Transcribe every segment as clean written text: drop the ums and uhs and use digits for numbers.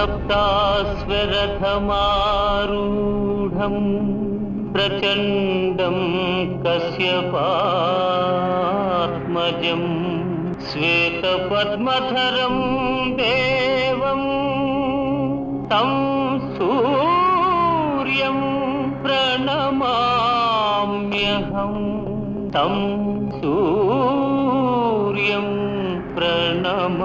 सप्ताश्वरथमारूढं प्रचण्डं कश्यपात्मजं श्वेतपद्मधरं देवं तं सूर्यं प्रणमाम्यहं तं सूर्यं ప్రణమామ్యహం.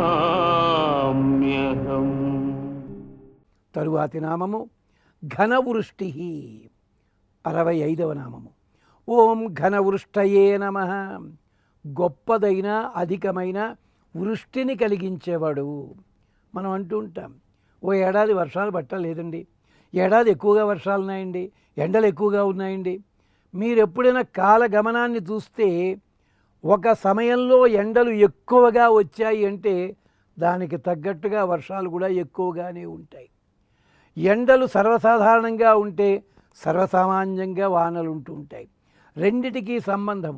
తరువాతి నామము ఘనవృష్టి. 65వ నామము ఓం ఘనవృష్టయే నమః. గొప్పదైన అధికమైన వృష్టిని కలిగించేవాడు. మనం అంటూ ఉంటాం, ఓ ఏడాది వర్షాలు పట్టలేదండి, ఏడాది ఎక్కువగా వర్షాలు ఉన్నాయండి, ఎండలు ఎక్కువగా ఉన్నాయండి. మీరు ఎప్పుడైనా కాలగమనాన్ని చూస్తే ఒక సమయంలో ఎండలు ఎక్కువగా వచ్చాయి అంటే దానికి తగ్గట్టుగా వర్షాలు కూడా ఎక్కువగానే ఉంటాయి. ఎండలు సర్వసాధారణంగా ఉంటే సర్వసామాన్యంగా వానలు ఉంటూ ఉంటాయి. రెండిటికీ సంబంధం.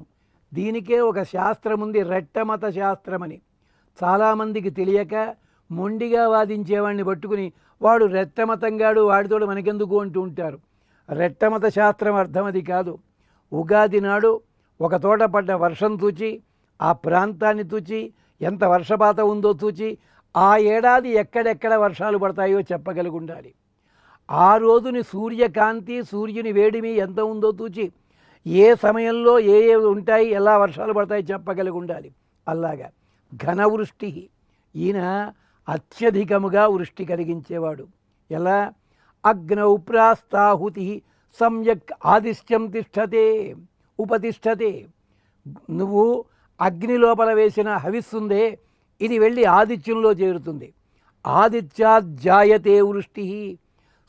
దీనికే ఒక శాస్త్రం ఉంది, రెట్టమత శాస్త్రమని. చాలామందికి తెలియక మొండిగా వాదించేవాడిని పట్టుకుని వాడు రెట్టమతంగాడు, వాడితో మనకెందుకు అంటూ ఉంటారు. రెట్టమత శాస్త్రం అర్థం అది కాదు. ఉగాది నాడు ఒక తోట పడ్డ వర్షం చూచి, ఆ ప్రాంతాన్ని చూచి, ఎంత వర్షపాతం ఉందో చూచి, ఆ ఏడాది ఎక్కడెక్కడ వర్షాలు పడతాయో చెప్పగలిగి ఉండాలి. ఆ రోజుని సూర్యకాంతి, సూర్యుని వేడిమి ఎంత ఉందో చూచి, ఏ సమయంలో ఏ ఉంటాయి, ఎలా వర్షాలు పడతాయి చెప్పగలిగి ఉండాలి. అలాగా ఘనవృష్టి. ఈయన అత్యధికముగా వృష్టి కలిగించేవాడు. ఎలా? అగ్నౌ ప్రాస్తాహుతి సమ్యక్ ఆదిశ్యం తిష్టతే ఉపతిష్టతే. నువ్వు అగ్ని లోపల వేసిన హవిస్సుందే, ఇది వెళ్ళి ఆదిత్యంలో చేరుతుంది. ఆదిత్యాజ్జాయతే వృష్టి.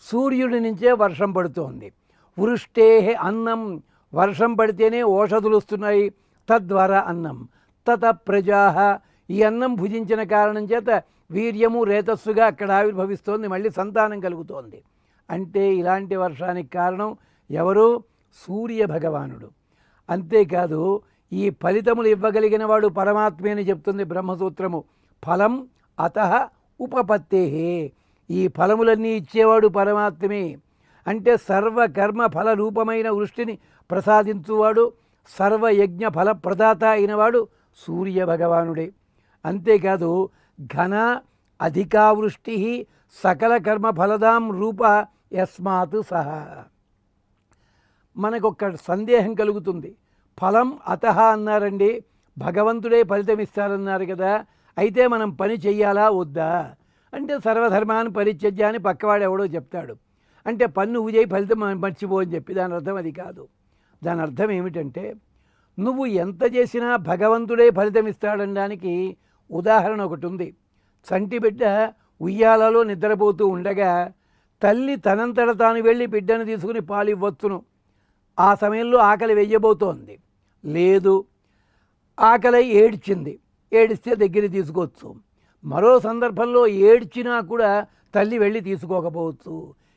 సూర్యుడి నుంచే వర్షం పడుతోంది. వృష్టే అన్నం. వర్షం పడితేనే ఓషధులు వస్తున్నాయి, తద్వారా అన్నం. తత ప్రజా. ఈ అన్నం భుజించిన కారణం చేత వీర్యము రేతస్సుగా అక్కడ ఆవిర్భవిస్తోంది, మళ్ళీ సంతానం కలుగుతోంది. అంటే ఇలాంటి వర్షానికి కారణం ఎవరు? సూర్య భగవానుడు. అంతేకాదు, ఈ ఫలితములు ఇవ్వగలిగిన వాడు పరమాత్మే అని చెప్తుంది బ్రహ్మసూత్రము. ఫలం అతః ఉపపత్తేహే. ఈ ఫలములన్నీ ఇచ్చేవాడు పరమాత్మే. అంటే సర్వకర్మ ఫల రూపమైన వృష్టిని ప్రసాదించువాడు, సర్వయజ్ఞ ఫల ప్రదాత అయినవాడు సూర్య భగవానుడే. అంతేకాదు, ఘన అధికావృష్టి సకల కర్మ ఫలదాం రూప యస్మాత్ సహా. మనకొక్క సందేహం కలుగుతుంది. ఫలం అతః అన్నారండి, భగవంతుడే ఫలితం ఇస్తారన్నారు కదా, అయితే మనం పని చెయ్యాలా వద్దా అంటే సర్వధర్మాన్ని పరిత్యజ్య అని పక్కవాడు ఎవడో చెప్తాడు. అంటే పని నువ్వు చేయి, ఫలితం మర్చిపో అని చెప్పి దాని అర్థం అది కాదు. దాని అర్థం ఏమిటంటే, నువ్వు ఎంత చేసినా భగవంతుడే ఫలితం ఇస్తాడనడానికి ఉదాహరణ ఒకటి ఉంది. చంటి బిడ్డ ఉయ్యాలలో నిద్రపోతూ ఉండగా తల్లి తనంతట తాను వెళ్ళి బిడ్డను తీసుకుని పాలు ఇవ్వచ్చును. ఆ సమయంలో ఆకలి వెయ్యబోతోంది, లేదు, ఆకలి ఏడ్చింది, ఏడిస్తే దగ్గర తీసుకోవచ్చు. మరో సందర్భంలో ఏడ్చినా కూడా తల్లి వెళ్ళి తీసుకోకపోవచ్చు.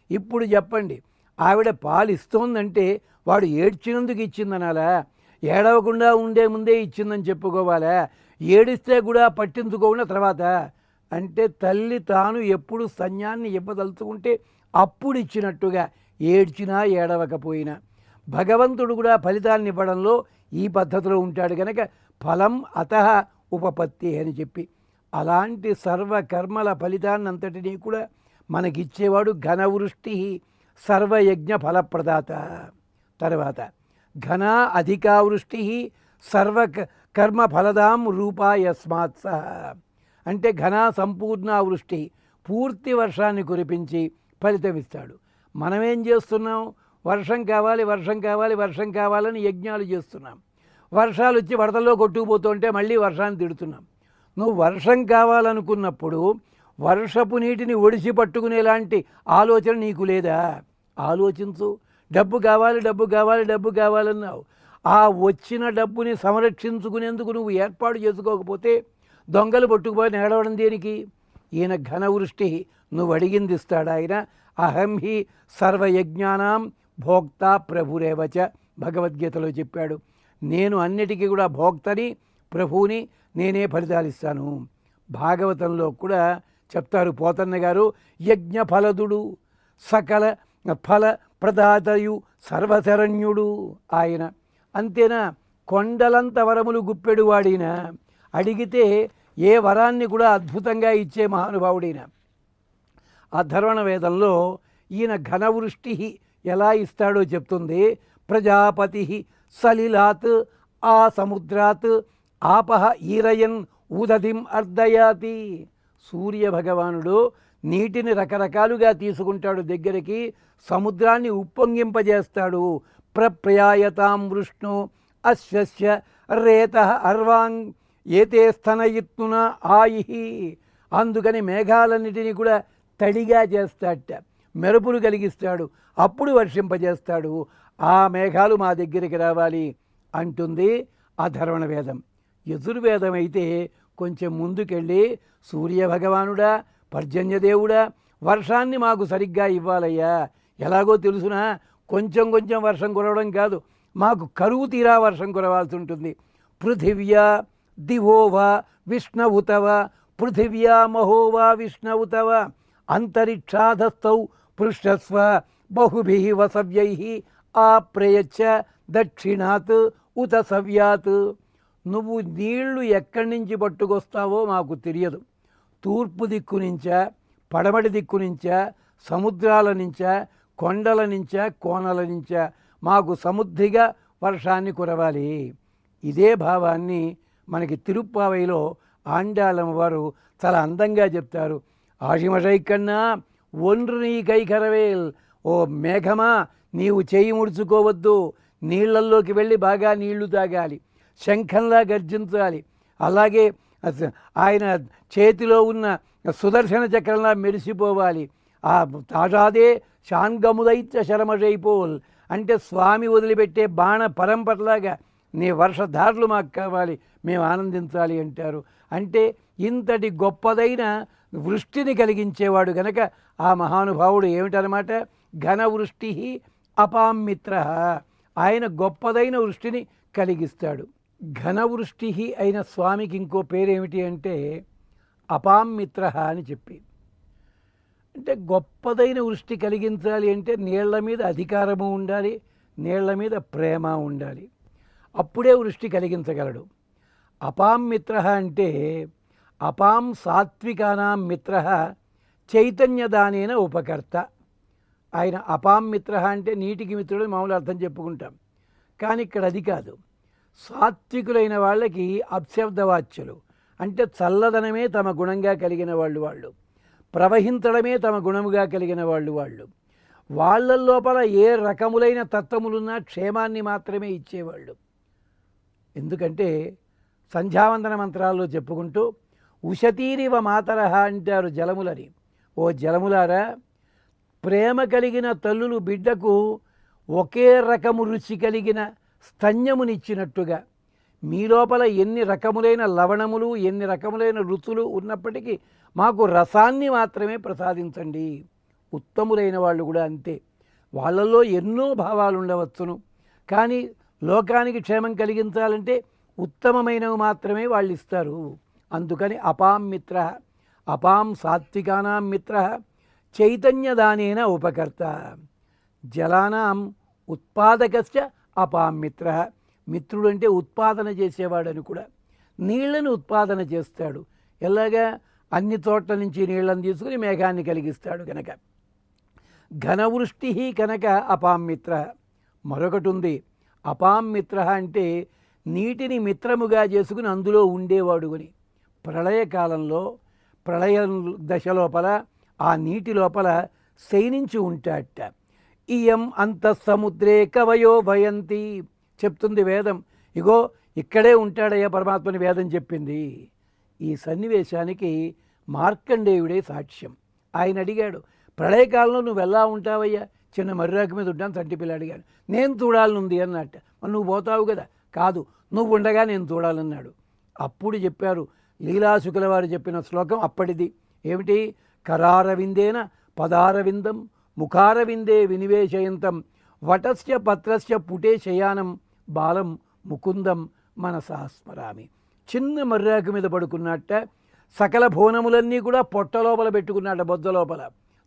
ఇప్పుడు చెప్పండి, ఆవిడ పాలు ఇస్తోందంటే వాడు ఏడ్చినందుకు ఇచ్చిందనాలా? ఏడవకుండా ఉండే ముందే ఇచ్చిందని చెప్పుకోవాలా? ఏడిస్తే కూడా పట్టించుకోకుండా తర్వాత అంటే తల్లి తాను ఎప్పుడు సన్యాన్ని ఇవ్వదలుచుకుంటే అప్పుడు ఇచ్చినట్టుగా, ఏడ్చినా ఏడవకపోయినా. భగవంతుడు కూడా ఫలితాన్ని ఇవ్వడంలో ఈ పద్ధతిలో ఉంటాడు కనుక ఫలం అతః ఉపపత్తి అని చెప్పి, అలాంటి సర్వకర్మల ఫలితాన్నంతటినీ కూడా మనకిచ్చేవాడు ఘనవృష్టి సర్వయజ్ఞ ఫలప్రదాత. తర్వాత ఘన అధికావృష్టి సర్వ కర్మ ఫలదాం రూపా యస్మాత్ సహ. అంటే ఘన సంపూర్ణ వృష్టి, పూర్తి వర్షాన్ని కురిపించి ఫలితమిస్తాడు. మనమేం చేస్తున్నాం? వర్షం కావాలి, వర్షం కావాలి, వర్షం కావాలని యజ్ఞాలు చేస్తున్నాం. వర్షాలు వచ్చి వరదల్లో కొట్టుకుపోతుంటే మళ్ళీ వర్షాన్ని తిడుతున్నాం. నువ్వు వర్షం కావాలనుకున్నప్పుడు వర్షపు నీటిని ఒడిసి పట్టుకునేలాంటి ఆలోచన నీకు లేదా? ఆలోచించు. డబ్బు కావాలి, డబ్బు కావాలి, డబ్బు కావాలన్నావు. ఆ వచ్చిన డబ్బుని సంరక్షించుకునేందుకు నువ్వు ఏర్పాటు చేసుకోకపోతే దొంగలు పట్టుకుపోయి నేడవడం దేనికి? ఈయన ఘనవృష్టి, నువ్వు అడిగింది ఇస్తాడు ఆయన. అహం హి సర్వయజ్ఞానాం భోక్త ప్రభురేవచ భగవద్గీతలో చెప్పాడు. నేను అన్నిటికీ కూడా భోక్తని, ప్రభువుని, నేనే ఫలితాలు ఇస్తాను. భాగవతంలో కూడా చెప్తారు పోతన్న గారు. యజ్ఞ ఫలదుడు సకల ఫల ప్రదాతయు సర్వశరణ్యుడు ఆయన. అంతేనా, కొండలంత వరములు గుప్పెడు వాడిన, అడిగితే ఏ వరాన్ని కూడా అద్భుతంగా ఇచ్చే మహానుభావుడైన. అథర్వణ వేదంలో ఈయన ఘనవృష్టి ఎలా ఇస్తాడో చెప్తుంది. ప్రజాపతి సలిలాత్ ఆ సముద్రాత్ ఆపహ ఈరయన్ ఉదతిం అర్ధయాతి. సూర్యభగవానుడు నీటిని రకరకాలుగా తీసుకుంటాడు దగ్గరికి, సముద్రాన్ని ఉప్పొంగింపజేస్తాడు. ప్రప్రయాయతాం వృష్ణు అశ్వస్య రేత అర్వాంగ్ ఏతే స్తనయిత్తున ఆయిహి. అందుకని మేఘాలన్నిటినీ కూడా తడిగా చేస్తాడట, మెరుపులు కలిగిస్తాడు, అప్పుడు వర్షింపజేస్తాడు. ఆ మేఘాలు మా దగ్గరికి రావాలి అంటుంది అథర్వణ వేదం. యజుర్వేదం అయితే కొంచెం ముందుకెళ్ళి సూర్యభగవానుడా పర్జన్యదేవుడా వర్షాన్ని మాకు సరిగ్గా ఇవ్వాలయ్యా. ఎలాగో తెలుసునా, కొంచెం కొంచెం వర్షం కురవడం కాదు, మాకు కరువు తీరా వర్షం కురవాల్సి ఉంటుంది. పృథివ్యా దివోవా విష్ణవుతవ పృథివ్యా మహోవా విష్ణవుతవ అంతరిక్షాధస్థౌ పృష్ఠస్వ బహుభిః వసవ్యైః ఆప్రయచ్చ దక్షిణాత్ ఉత సవ్యాత్. నువ్వు నీళ్లు ఎక్కడి నుంచి పట్టుకొస్తావో మాకు తెలియదు. తూర్పు దిక్కు నుంచా, పడమటి దిక్కు నుంచా, సముద్రాల నుంచా, కొండల నుంచా, కోనల నుంచా మాకు సముద్రిగా వర్షాన్ని కురవాలి. ఇదే భావాన్ని మనకి తిరుప్పావైలో ఆండాళమ్మ వారు చాలా అందంగా చెప్తారు. ఆషిమషై కన్నా ఒండ్రు నీ కైకరవేల్, ఓ మేఘమా నీవు చేయి ముడుచుకోవద్దు, నీళ్లల్లోకి వెళ్ళి బాగా నీళ్లు తాగాలి, శంఖంలా గర్జించాలి. అలాగే ఆయన చేతిలో ఉన్న సుదర్శన చక్రంలా మెరిసిపోవాలి. ఆ తాజాదే శాంగముదైత్య శరమషైపోల్ అంటే స్వామి వదిలిపెట్టే బాణ పరంపరలాగా నీ వర్షధారలు మాకు కావాలి, మేము ఆనందించాలి అంటారు. అంటే ఇంతటి గొప్పదైన వృష్టిని కలిగించేవాడు గనక ఆ మహానుభావుడు ఏమిటనమాట, ఘనవృష్టి అపామిత్ర. ఆయన గొప్పదైన వృష్టిని కలిగిస్తాడు. ఘనవృష్టి అయిన స్వామికి ఇంకో పేరేమిటి అంటే అపామిత్ర అని చెప్పి. అంటే గొప్పదైన వృష్టి కలిగించాలి అంటే నీళ్ల మీద అధికారము ఉండాలి, నీళ్ల మీద ప్రేమ ఉండాలి, అప్పుడే వృష్టి కలిగించగలడు. అపామిత్ర అంటే అపాం సాత్వికానాం మిత్ర చైతన్యదానేన ఉపకర్త. ఆయన అపామిత్ర అంటే నీటికి మిత్రుడు మామూలు అర్థం చెప్పుకుంటాం, కానీ ఇక్కడ అది కాదు. సాత్వికులైన వాళ్ళకి అప్శబ్దవాచ్యులు అంటే చల్లదనమే తమ గుణంగా కలిగిన వాళ్ళు, ప్రవహించడమే తమ గుణముగా కలిగిన వాళ్ళు, వాళ్ళ లోపల ఏ రకములైన తత్వములున్నా క్షేమాన్ని మాత్రమే ఇచ్చేవాళ్ళు. ఎందుకంటే సంధ్యావందన మంత్రాల్లో చెప్పుకుంటూ ఉషతీరివ మాతరహ అంటారు జలములని. ఓ జలములారా, ప్రేమ కలిగిన తల్లులు బిడ్డకు ఒకే రకము రుచి కలిగిన స్తన్యమునిచ్చినట్టుగా మీ లోపల ఎన్ని రకములైన లవణములు, ఎన్ని రకములైన రుచులు ఉన్నప్పటికీ మాకు రసాన్ని మాత్రమే ప్రసాదించండి. ఉత్తములైన వాళ్ళు కూడా అంతే. వాళ్ళల్లో ఎన్నో భావాలు ఉండవచ్చును, కానీ లోకానికి క్షేమం కలిగించాలంటే ఉత్తమమైనవి మాత్రమే వాళ్ళు ఇస్తారు. అందుకని అపాం మిత్ర, అపాం సాత్వికానాం మిత్ర చైతన్యదానేన ఉపకర్త. జలానాం ఉత్పాదకస్య అపాం మిత్ర. మిత్రుడు అంటే ఉత్పాదన చేసేవాడని కూడా. నీళ్లను ఉత్పాదన చేస్తాడు. ఎలాగా, అన్ని చోట్ల నుంచి నీళ్లను తీసుకుని మేఘాన్ని కలిగిస్తాడు కనుక. ఘనవృష్టి కనుక అపాం మిత్ర. మరొకటి ఉంది, అపాం మిత్ర అంటే నీటిని మిత్రముగా చేసుకుని అందులో ఉండేవాడు అని. ప్రళయకాలంలో ప్రళయ దశ లోపల ఆ నీటి లోపల శయనించి ఉంటాడట. ఇయం అంతఃసముద్రే కవయో భయంతి చెప్తుంది వేదం. ఇగో ఇక్కడే ఉంటాడయ్యా పరమాత్మని వేదం చెప్పింది. ఈ సన్నివేశానికి మార్కండేయుడే సాక్ష్యం. ఆయన అడిగాడు, ప్రళయకాలంలో నువ్వు ఎలా ఉంటావయ్యా? చిన్న మర్రాకు మీద ఉంటాను తంటిపిల్ల అడిగాడు. నేను చూడాలనుంది అన్నట్ట. నువ్వు పోతావు కదా? కాదు, నువ్వు ఉండగా నేను చూడాలన్నాడు. అప్పుడు చెప్పారు లీలాశుకుల వారు చెప్పిన శ్లోకం అప్పటిది. ఏమిటి? కరారవిందేన పదారవిందం ముఖారవిందే వినివేశయంతం వటస్య పత్రస్య పుటే శయానం బాలం ముకుందం మనసా స్మరామి. చిన్న మర్రాకు మీద పడుకున్నట్ట సకల భువనములన్నీ కూడా పొట్ట లోపల పెట్టుకున్నాడ, బొజ్జ లోపల.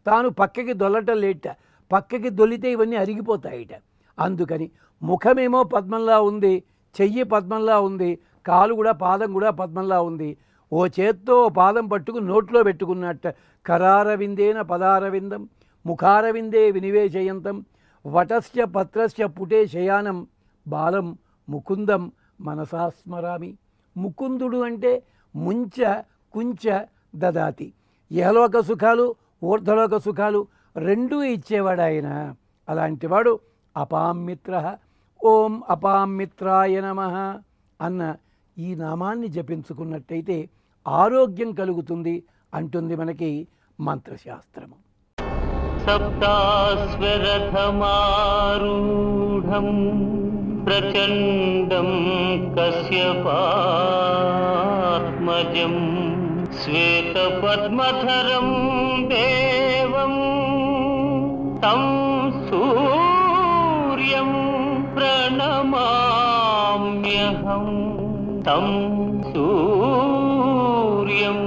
తాను పక్కకి దొల్లటం లేట, పక్కకి దొల్లితే ఇవన్నీ అరిగిపోతాయిట. అందుకని ముఖమేమో పద్మంలా ఉంది, చెయ్యి పద్మంలా ఉంది, కాలు కూడా పాదం కూడా పద్మంలా ఉంది. ఓ చేత్తో ఓ పాదం పట్టుకుని నోట్లో పెట్టుకున్నట్ట. కరారవిందేన పదారవిందం ముఖారవిందే వినివేశయంతం వటస్య పత్రస్య పుటే శయానం బాలం ముకుందం మనసా స్మరామి. ముకుందుడు అంటే ముంచ కుంచ దదాతి, ఇహలోక సుఖాలు ఊర్ధ్వలోక సుఖాలు రెండూ ఇచ్చేవాడు ఆయన. అలాంటివాడు అపామిత్ర. ఓం అపామిత్రాయ నమః అన్న ఈ నామాన్ని జపించుకున్నట్టయితే ఆరోగ్యం కలుగుతుంది అంటుంది మనకి మంత్రశాస్త్రము. సప్తాశ్వరథమారూఢం ప్రచండం కశ్యపాత్మజం శ్వేతపద్మధరం దేవం తం సూర్యం ప్రణమామ్యహం తం సూర్యం